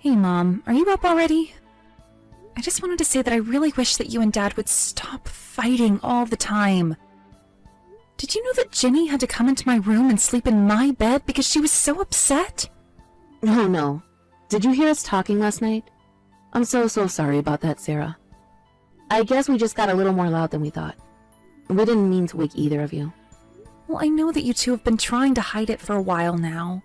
Hey Mom, are you up already? I just wanted to say that I really wish that you and Dad would stop fighting all the time. Did you know that Ginny had to come into my room and sleep in my bed because she was so upset? Oh no. Did you hear us talking last night? I'm so sorry about that, Sarah. I guess we just got a little more loud than we thought. We didn't mean to wake either of you. Well, I know that you two have been trying to hide it for a while now.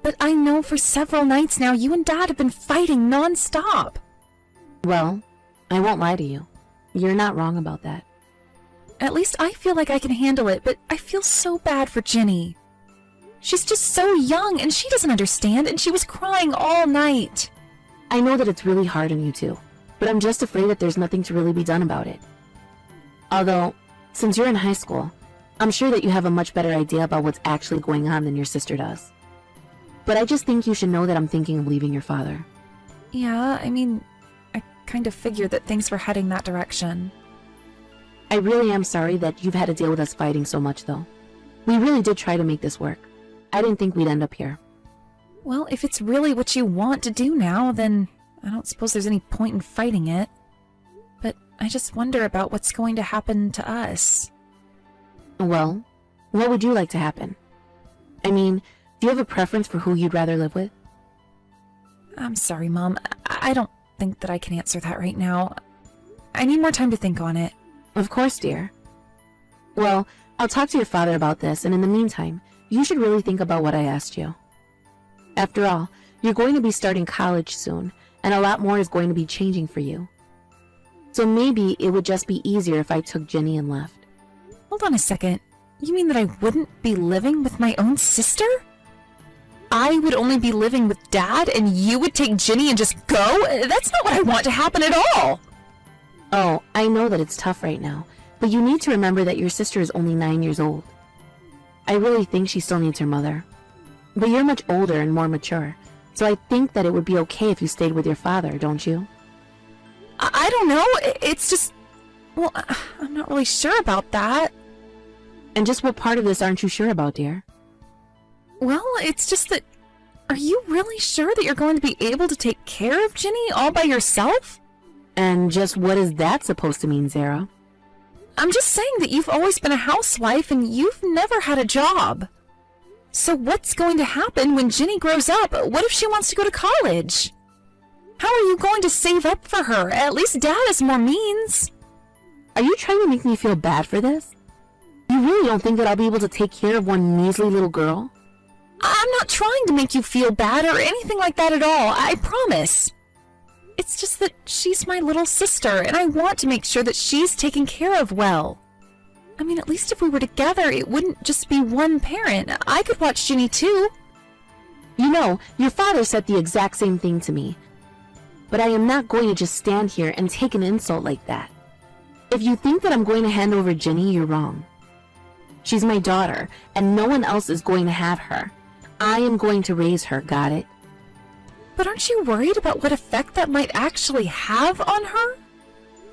But I know for several nights now you and Dad have been fighting non-stop. Well, I won't lie to you. You're not wrong about that. At least I feel like I can handle it, but I feel so bad for Ginny. She's just so young and she doesn't understand, and she was crying all night. I know that it's really hard on you two, but I'm just afraid that there's nothing to really be done about it. Although, since you're in high school, I'm sure that you have a much better idea about what's actually going on than your sister does. But I just think you should know that I'm thinking of leaving your father. Yeah, I mean, I kind of figured that things were heading that direction. I really am sorry that you've had to deal with us fighting so much, though. We really did try to make this work. I didn't think we'd end up here. Well, if it's really what you want to do now, then I don't suppose there's any point in fighting it. But I just wonder about what's going to happen to us. Well, what would you like to happen? I mean, do you have a preference for who you'd rather live with? I'm sorry, Mom. I don't think that I can answer that right now. I need more time to think on it. Of course, dear. Well, I'll talk to your father about this, and in the meantime, you should really think about what I asked you. After all, you're going to be starting college soon, and a lot more is going to be changing for you. So maybe it would just be easier if I took Ginny and left. Hold on a second. You mean that I wouldn't be living with my own sister? I would only be living with Dad, and you would take Ginny and just go? That's not what I want to happen at all! Oh, I know that it's tough right now, but you need to remember that your sister is only 9 years old. I really think she still needs her mother. But you're much older and more mature, so I think that it would be okay if you stayed with your father, don't you? I don't know. It's just... Well, I'm not really sure about that. And just what part of this aren't you sure about, dear? Well, it's just that... Are you really sure that you're going to be able to take care of Ginny all by yourself? And just what is that supposed to mean, Sarah? I'm just saying that you've always been a housewife and you've never had a job. So what's going to happen when Ginny grows up? What if she wants to go to college? How are you going to save up for her? At least Dad has more means. Are you trying to make me feel bad for this? You really don't think that I'll be able to take care of one measly little girl? I'm not trying to make you feel bad or anything like that at all, I promise. It's just that she's my little sister, and I want to make sure that she's taken care of well. I mean, at least if we were together, it wouldn't just be one parent. I could watch Ginny too. You know, your father said the exact same thing to me. But I am not going to just stand here and take an insult like that. If you think that I'm going to hand over Ginny, you're wrong. She's my daughter, and no one else is going to have her. I am going to raise her, got it? But aren't you worried about what effect that might actually have on her?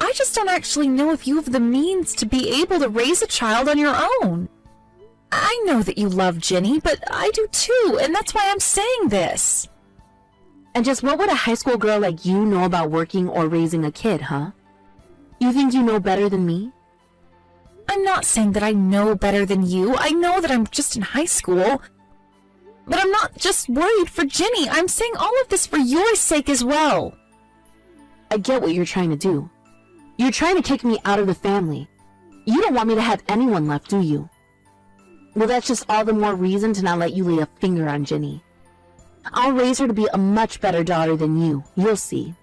I just don't actually know if you have the means to be able to raise a child on your own. I know that you love Ginny, but I do too, and that's why I'm saying this. And just what would a high school girl like you know about working or raising a kid, huh? You think you know better than me? I'm not saying that I know better than you. I know that I'm just in high school. But I'm not just worried for Ginny. I'm saying all of this for your sake as well. I get what you're trying to do. You're trying to kick me out of the family. You don't want me to have anyone left, do you? Well, that's just all the more reason to not let you lay a finger on Ginny. I'll raise her to be a much better daughter than you. You'll see.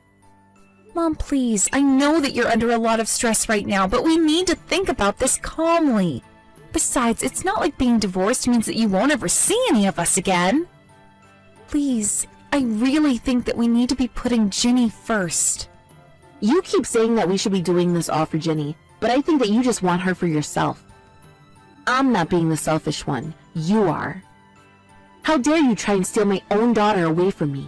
Mom, please. I know that you're under a lot of stress right now, but we need to think about this calmly. Besides, it's not like being divorced means that you won't ever see any of us again. Please, I really think that we need to be putting Ginny first. You keep saying that we should be doing this all for Ginny, but I think that you just want her for yourself. I'm not being the selfish one. You are. How dare you try and steal my own daughter away from me?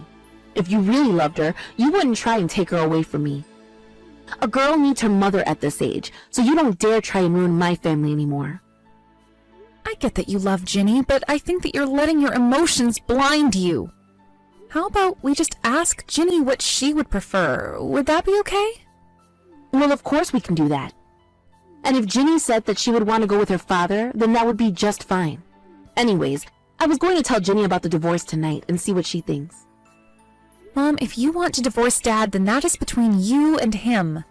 If you really loved her, you wouldn't try and take her away from me. A girl needs her mother at this age, so you don't dare try and ruin my family anymore. I get that you love Ginny, but I think that you're letting your emotions blind you. How about we just ask Ginny what she would prefer? Would that be okay? Well, of course we can do that. And if Ginny said that she would want to go with her father, then that would be just fine. Anyways, I was going to tell Ginny about the divorce tonight and see what she thinks. Mom, if you want to divorce Dad, then that is between you and him.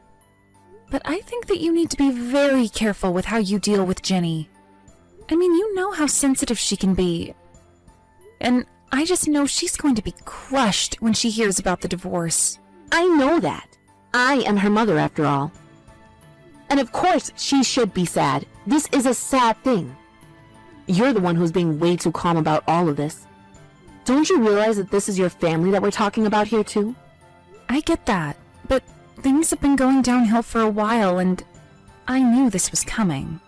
But I think that you need to be very careful with how you deal with Ginny. I mean, you know how sensitive she can be. And I just know she's going to be crushed when she hears about the divorce. I know that. I am her mother after all. And of course she should be sad. This is a sad thing. You're the one who's being way too calm about all of this. Don't you realize that this is your family that we're talking about here too? I get that, but things have been going downhill for a while and I knew this was coming.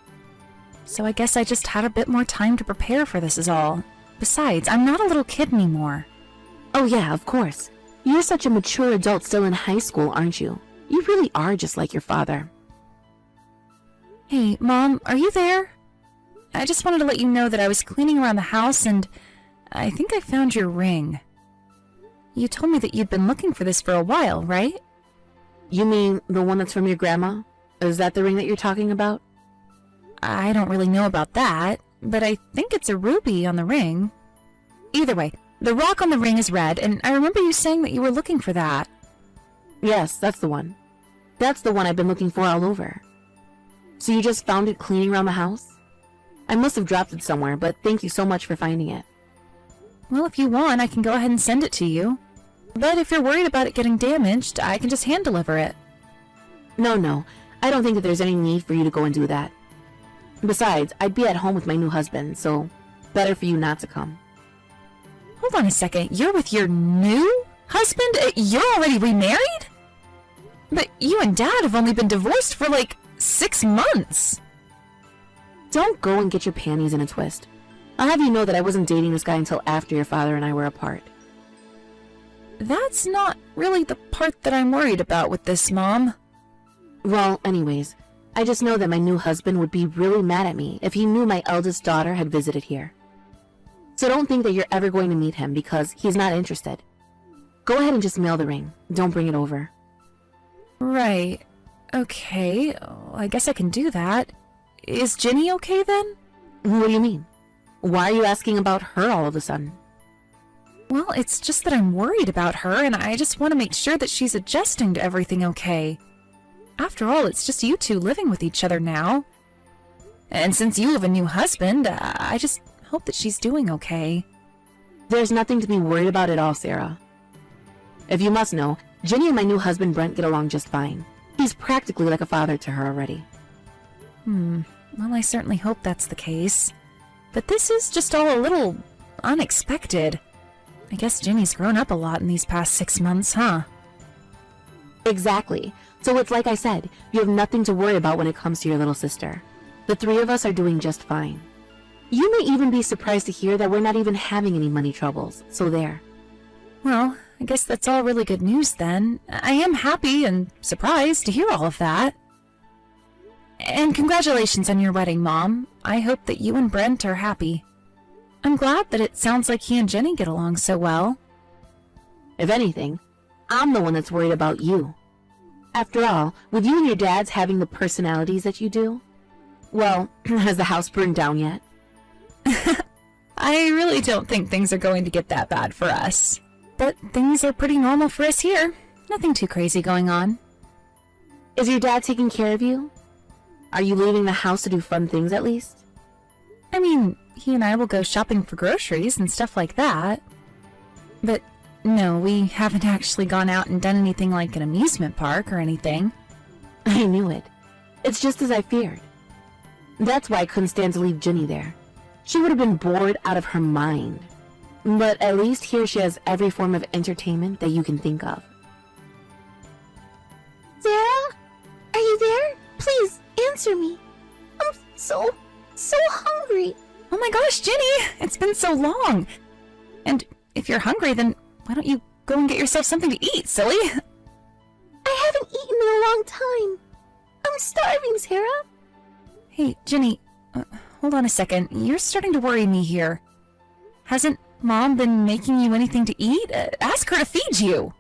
So I guess I just had a bit more time to prepare for this is all. Besides, I'm not a little kid anymore. Oh yeah, of course. You're such a mature adult still in high school, aren't you? You really are just like your father. Hey, Mom, are you there? I just wanted to let you know that I was cleaning around the house and I think I found your ring. You told me that you'd been looking for this for a while, right? You mean the one that's from your grandma? Is that the ring that you're talking about? I don't really know about that, but I think it's a ruby on the ring. Either way, the rock on the ring is red, and I remember you saying that you were looking for that. Yes, that's the one. That's the one I've been looking for all over. So you just found it cleaning around the house? I must have dropped it somewhere, but thank you so much for finding it. Well, if you want, I can go ahead and send it to you. But if you're worried about it getting damaged, I can just hand deliver it. No, I don't think that there's any need for you to go and do that. Besides, I'd be at home with my new husband, so better for you not to come. Hold on a second, you're with your new husband? You're already remarried? But you and Dad have only been divorced for like 6 months. Don't go and get your panties in a twist. I'll have you know that I wasn't dating this guy until after your father and I were apart. That's not really the part that I'm worried about with this, Mom. Well, anyways, I just know that my new husband would be really mad at me if he knew my eldest daughter had visited here. So don't think that you're ever going to meet him because he's not interested. Go ahead and just mail the ring. Don't bring it over. Right. Okay, I guess I can do that. Is Ginny okay then? What do you mean? Why are you asking about her all of a sudden? Well, it's just that I'm worried about her, and I just want to make sure that she's adjusting to everything okay. After all, it's just you two living with each other now. And since you have a new husband, I just hope that she's doing okay. There's nothing to be worried about at all, Sarah. If you must know, Ginny and my new husband Brent get along just fine. He's practically like a father to her already. Well, I certainly hope that's the case. But this is just all a little unexpected. I guess Ginny's grown up a lot in these past 6 months, huh? Exactly. So it's like I said, you have nothing to worry about when it comes to your little sister. The three of us are doing just fine. You may even be surprised to hear that we're not even having any money troubles, so there. Well, I guess that's all really good news then. I am happy and surprised to hear all of that. And congratulations on your wedding, Mom. I hope that you and Brent are happy. I'm glad that it sounds like he and Jenny get along so well. If anything, I'm the one that's worried about you. After all, with you and your dads having the personalities that you do, well, has the house burned down yet? I really don't think things are going to get that bad for us. But things are pretty normal for us here. Nothing too crazy going on. Is your dad taking care of you? Are you leaving the house to do fun things at least? I mean, he and I will go shopping for groceries and stuff like that. But no, we haven't actually gone out and done anything like an amusement park or anything. I knew it. It's just as I feared. That's why I couldn't stand to leave Ginny there. She would have been bored out of her mind. But at least here she has every form of entertainment that you can think of. Sarah? Are you there? Please, answer me. I'm so hungry. Oh my gosh, Ginny! It's been so long! And if you're hungry, then why don't you go and get yourself something to eat, silly? I haven't eaten in a long time. I'm starving, Sarah. Hey, Ginny, hold on a second. You're starting to worry me here. Hasn't Mom been making you anything to eat? Ask her to feed you.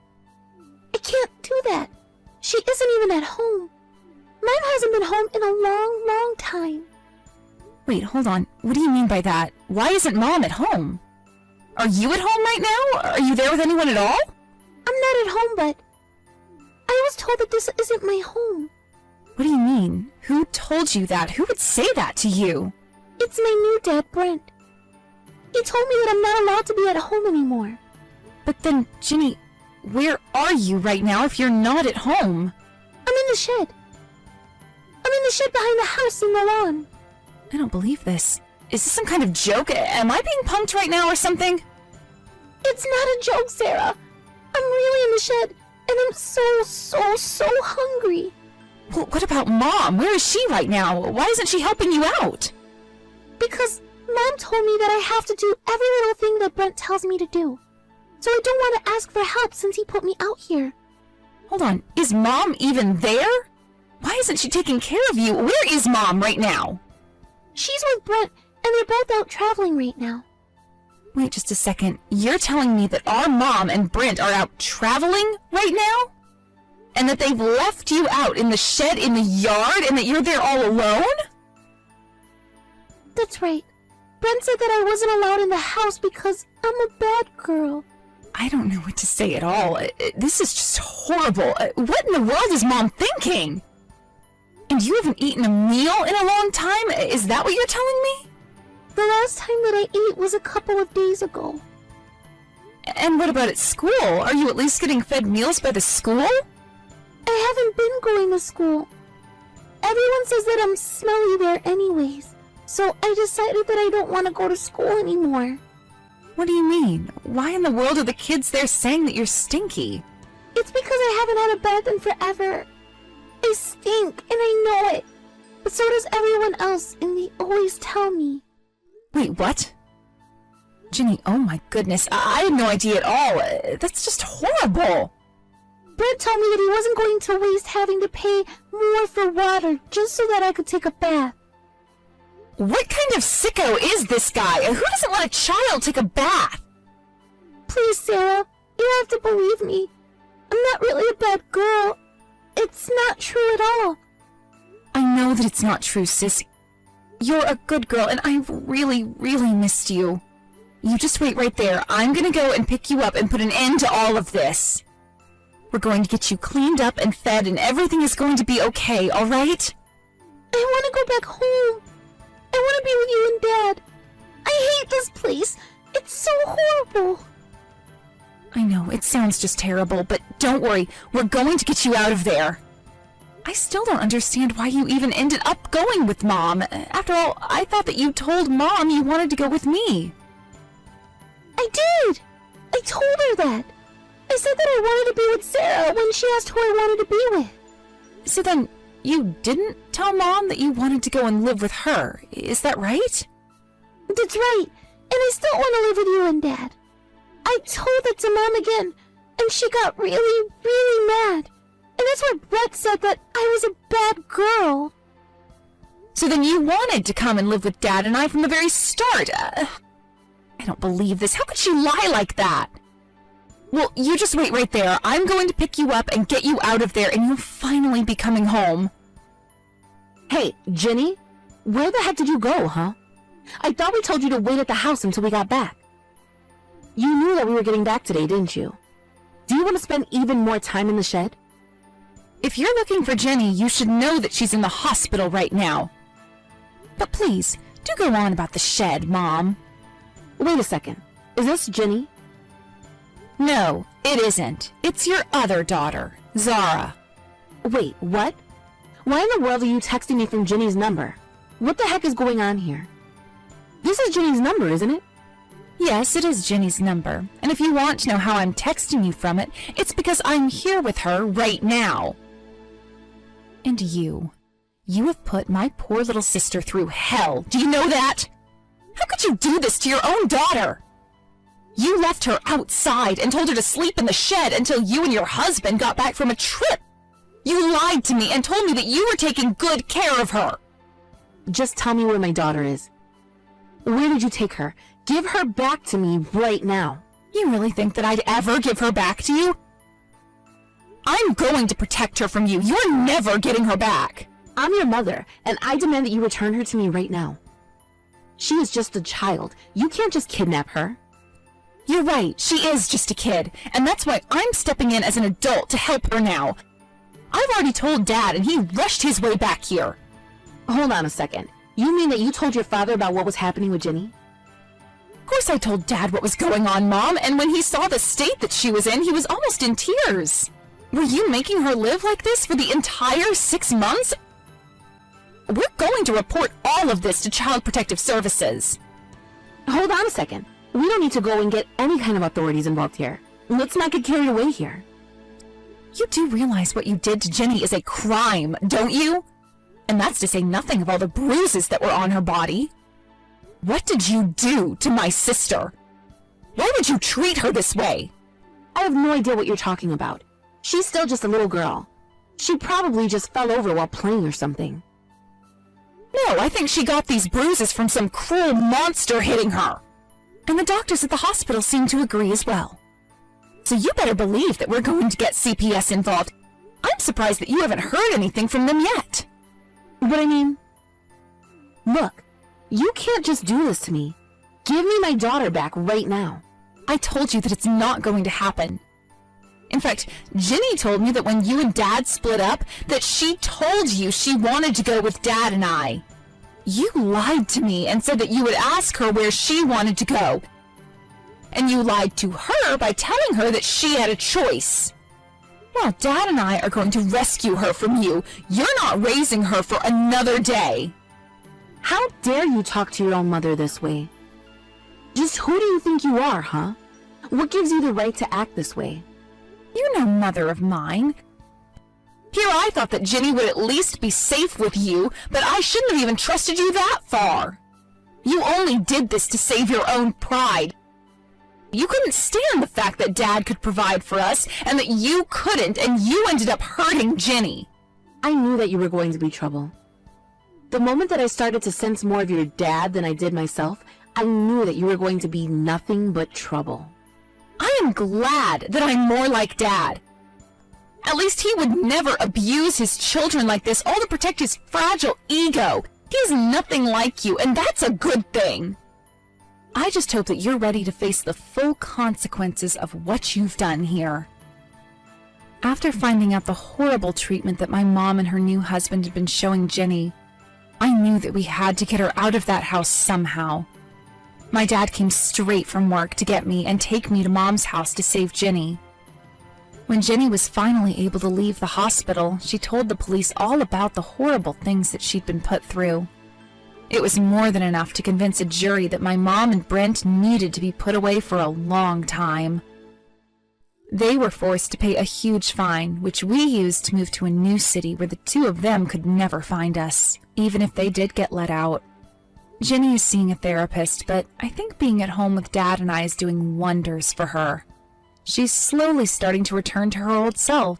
I can't do that. She isn't even at home. Mom hasn't been home in a long, long time. Wait, hold on. What do you mean by that? Why isn't Mom at home? Are you at home right now? Are you there with anyone at all? I'm not at home, but I was told that this isn't my home. What do you mean? Who told you that? Who would say that to you? It's my new dad, Brent. He told me that I'm not allowed to be at home anymore. But then, Ginny, where are you right now if you're not at home? I'm in the shed. I'm in the shed behind the house in the lawn. I don't believe this. Is this some kind of joke? Am I being punked right now or something? It's not a joke, Sarah. I'm really in the shed, and I'm so hungry. Well, what about Mom? Where is she right now? Why isn't she helping you out? Because Mom told me that I have to do every little thing that Brent tells me to do. So I don't want to ask for help since he put me out here. Hold on, is Mom even there? Why isn't she taking care of you? Where is Mom right now? She's with Brent, and they're both out traveling right now. Wait just a second. You're telling me that our Mom and Brent are out traveling right now? And that they've left you out in the shed in the yard and that you're there all alone? That's right. Brent said that I wasn't allowed in the house because I'm a bad girl. I don't know what to say at all. This is just horrible. What in the world is Mom thinking? And you haven't eaten a meal in a long time? Is that what you're telling me? The last time that I ate was a couple of days ago. And what about at school? Are you at least getting fed meals by the school? I haven't been going to school. Everyone says that I'm smelly there anyways. So I decided that I don't want to go to school anymore. What do you mean? Why in the world are the kids there saying that you're stinky? It's because I haven't had a bath in forever. I stink, and I know it. But so does everyone else, and they always tell me. Wait, what? Ginny, oh my goodness, I had no idea at all. That's just horrible. Brent told me that he wasn't going to waste having to pay more for water just so that I could take a bath. What kind of sicko is this guy? Who doesn't let a child take a bath? Please, Sarah, you have to believe me. I'm not really a bad girl. It's not true at all. I know that it's not true, sis. You're a good girl, and I've really missed you. You just wait right there. I'm gonna go and pick you up and put an end to all of this. We're going to get you cleaned up and fed, and everything is going to be okay, all right? I want to go back home. I want to be with you and Dad. I hate this place. It's so horrible. I know, it sounds just terrible, but don't worry. We're going to get you out of there. I still don't understand why you even ended up going with Mom. After all, I thought that you told Mom you wanted to go with me. I did. I told her that. I said that I wanted to be with Sarah when she asked who I wanted to be with. So then, you didn't tell Mom that you wanted to go and live with her, is that right? That's right, and I still want to live with you and Dad. I told that to Mom again, and she got really mad. And that's why Brett said that I was a bad girl. So then you wanted to come and live with Dad and I from the very start. I don't believe this. How could she lie like that? Well, you just wait right there. I'm going to pick you up and get you out of there, and you'll finally be coming home. Hey, Ginny, where the heck did you go, huh? I thought we told you to wait at the house until we got back. You knew that we were getting back today, didn't you? Do you want to spend even more time in the shed? If you're looking for Jenny, you should know that she's in the hospital right now. But please, do go on about the shed, Mom. Wait a second. Is this Ginny? No, it isn't. It's your other daughter, Zara. Wait, what? Why in the world are you texting me from Ginny's number? What the heck is going on here? This is Ginny's number, isn't it? Yes, it is Jenny's number. And if you want to know how I'm texting you from it, it's because I'm here with her right now. And you have put my poor little sister through hell. Do you know that? How could you do this to your own daughter? You left her outside and told her to sleep in the shed until you and your husband got back from a trip. You lied to me and told me that you were taking good care of her. Just tell me where my daughter is. Where did you take her? Give her back to me right now. You really think that I'd ever give her back to you? I'm going to protect her from you. You're never getting her back. I'm your mother, and I demand that you return her to me right now. She is just a child. You can't just kidnap her. You're right, she is just a kid, and that's why I'm stepping in as an adult to help her now. I've already told Dad, and he rushed his way back here. Hold on a second. You mean that you told your father about what was happening with Ginny? Of course I told Dad what was going on, Mom, and when he saw the state that she was in, he was almost in tears. Were you making her live like this for the entire 6 months? We're going to report all of this to Child Protective Services. Hold on a second. We don't need to go and get any kind of authorities involved here. Let's not get carried away here. You do realize what you did to Ginny is a crime, don't you? And that's to say nothing of all the bruises that were on her body. What did you do to my sister? Why would you treat her this way? I have no idea what you're talking about. She's still just a little girl. She probably just fell over while playing or something. No, I think she got these bruises from some cruel monster hitting her. And the doctors at the hospital seem to agree as well. So you better believe that we're going to get CPS involved. I'm surprised that you haven't heard anything from them yet. But I mean, look, you can't just do this to me. Give me my daughter back right now. I told you that it's not going to happen. In fact, Ginny told me that when you and Dad split up, that she told you she wanted to go with Dad and I. You lied to me and said that you would ask her where she wanted to go. And you lied to her by telling her that she had a choice. Well, Dad and I are going to rescue her from you. You're not raising her for another day. How dare you talk to your own mother this way? Just who do you think you are, huh? What gives you the right to act this way? You're no mother of mine. Here I thought that Ginny would at least be safe with you, but I shouldn't have even trusted you that far. You only did this to save your own pride. You couldn't stand the fact that Dad could provide for us, and that you couldn't, and you ended up hurting Ginny. I knew that you were going to be trouble. The moment that I started to sense more of your dad than I did myself, I knew that you were going to be nothing but trouble. I am glad that I'm more like Dad. At least he would never abuse his children like this, all to protect his fragile ego. He's nothing like you, and that's a good thing. I just hope that you're ready to face the full consequences of what you've done here. After finding out the horrible treatment that my mom and her new husband had been showing Ginny, I knew that we had to get her out of that house somehow. My dad came straight from work to get me and take me to Mom's house to save Ginny. When Ginny was finally able to leave the hospital, she told the police all about the horrible things that she'd been put through. It was more than enough to convince a jury that my mom and Brent needed to be put away for a long time. They were forced to pay a huge fine, which we used to move to a new city where the two of them could never find us, even if they did get let out. Ginny is seeing a therapist, but I think being at home with Dad and I is doing wonders for her. She's slowly starting to return to her old self.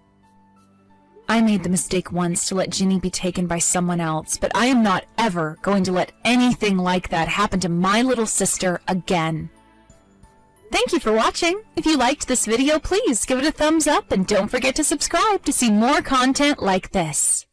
I made the mistake once to let Ginny be taken by someone else, but I am not ever going to let anything like that happen to my little sister again. Thank you for watching. If you liked this video, please give it a thumbs up and don't forget to subscribe to see more content like this.